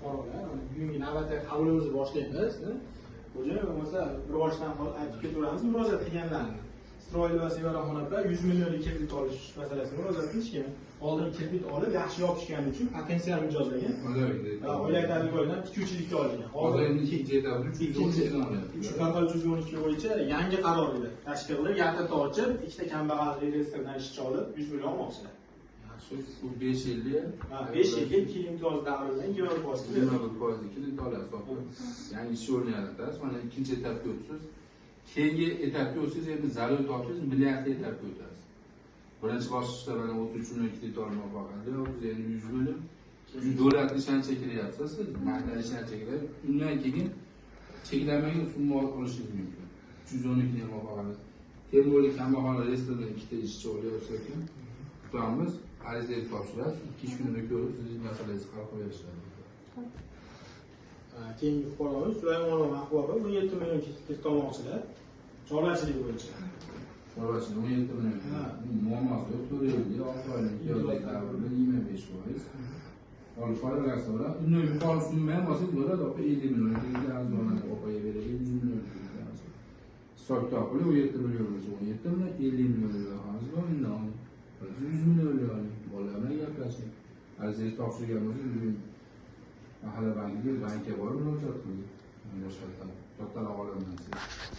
fuqarolar bugungi navbatdagi qabulimizni boshlaymiz. Xo'jayin bo'lmasa bir boshdan aytib ketaveramiz murojaat qilganlarni. Isroil va Sevara xonada 100 millionlik kredit olish masalasini murojaat qilishgan. Oldin kredit olib yaxshi yopishgani uchun potensial mijozlagan. Oilaviy oiladan tikuvchilikka olgan. Hozir ikkinchi etapda 312 bo'yicha yangi qaror edi. Tashkilotlar yaltata ochib, ikkita kambag'al reyestrdan ishchi olib 100 million olmoqchilar. Bu 5 yilga 5 yilga 2 yil imtiyoz davri bilan 20% kredit olasiz. Ya'ni ish o'rnini yaratasiz, mana ikkinchi etapga o'tasiz. Keyingi etapga o'tsangiz endi zarur topsangiz milliardli etapga o'tasiz. Birinchi bosqichda mana 33 million kredit olmoq bo'lganda, biz endi 100 million davlatni ishonch chekiryapsiz, siz bank ishonch chekiradi. Undan keyin cheklanmagan summa olishingiz mumkin. 312 million bo'lganda. Temurli kambag'al restorandan ikkita ishchi olyapsa ekan, tutamiz. Arizingizni topshirasiz, 2 kunda ko'rib, sizning masalangizni hal qilib berishadi. Keyingi fuqaromiz Sulaymonova Mahbuba 17 million kredit olmoqchilar. Chorvachilik bo'yicha. Chorvachilik 17 million. Muammosi yo'q, 4 yilga 6 oylik imtiyozli davrda 25%. Olib qolaversa, undan yuqori summa ham olsangiz bo'ladi, 50 million kredit arzonlarga opaga beradi, 100 million kredit. Hisobga olib 17 million bo'lsa, 17 million 50 million arzon. 100 million bolalarga gaplashing. Arizingizni topshirgan bo'lsangiz, bugun mahalla bankga borib murojaat qiling. Boshqa kattalar olaman siz.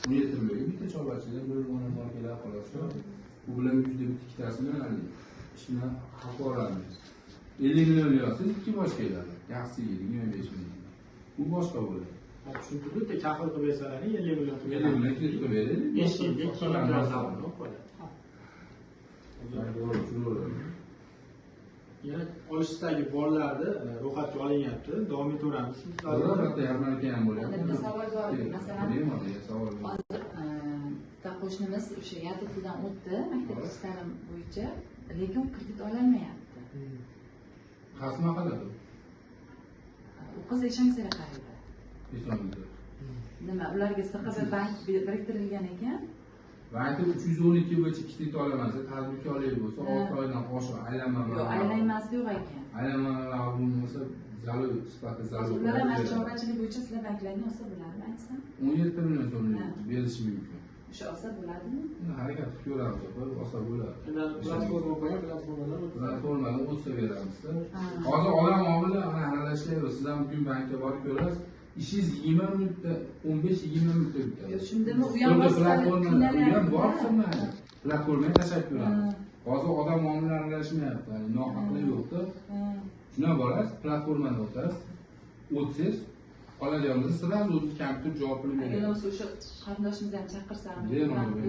17 million bitta chorvachilik bir million kelib qolsa, bu bilan yuzda bitta ikkitasini oling. Ishni haq olamiz. 50 million yo'qsiz, ikki bosh keladi. Yaxshi 25 million. Bu boshqa bo'ladi. Tushuntirdi, bitta kafil qilib bersalarning 50 million keladi. 50 million qilib beradi. 5 yilga 2 million bo'ladi. Yana olishdagi bolalarni ro'yxatga olinyapti. Davom etaveramiz. Albatta, yarmarka ham bo'lyapti. Savol bor. Masalan, hozir qo'shnimiz o'sha YTTdan o'tdi, maktabgacha ta'lim bo'yicha, lekin kredit ololmayapti. Qasma qiladi. U qiz ishonchasiga qaraydi. Nima, ularga SQB bank biriktirilgan ekan. Bankda 312 bo'yicha kredit olaman, tadbirkorlik bo'lsa 6 oydan oshiq aylanma. Yo'q, aylanmasi yo'q ekan. Aylanmalar bo'lmasa, zarur sifatida zarur. Ular ham chorvachilik bo'yicha sizlar banklarga olsa bo'ladimi, aytsam? 17 million so'm berishi mumkin. O'sha olsa bo'ladimi? Harakat qilib ko'ramiz, olsa bo'ladi. Platforma qo'yib, platformadan o'tsa beramiz. Hozir odam omili aralashmaydi. Siz ham bugun bankka borib ko'rasiz. İşiniz 20 minutda, 15-20 minutda bitadi. Shundami u ham bormi? Platformaga tashlab ko'ramiz. Hozir odam muomala aralashmayapti, ya'ni nohaqlik yo'qda. Shuna borasiz, platformadan o'tasiz. O'tsangiz, qoladigan bo'lsa, sizlar o'zingiz kompyuter javobini berasiz. Agar o'sha qarindoshimizni ham chaqirsam,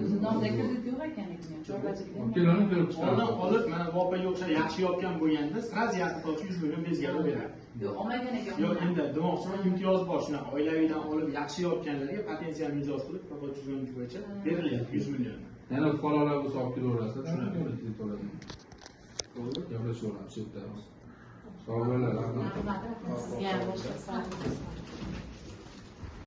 o'zi nomda kredit yo'q ekan lekin, chorvachilikda. Kelani ko'rib chiqamiz. Olib, mana vopaga o'xshab yaxshi yopgan bo'lganda, sraz yaqintovchi 100 million bezgani beradi. Yo'q, olmagan ekan. Yo'q, endi demoqchiman, imtiyoz bor shunaqa oilaviydan olib yaxshi yopganlarga potensial mijoz qilib, faqat 112 bo'yicha berilyapti 100 million. Yana fuqarolar bo'lsa olib kelaverasizlar, shunaqa kredit oladi. To'g'ri, gaplashaveramiz, shu yerda. Sog' bo'linglar, rahmat. Sizga ham boshqa savol.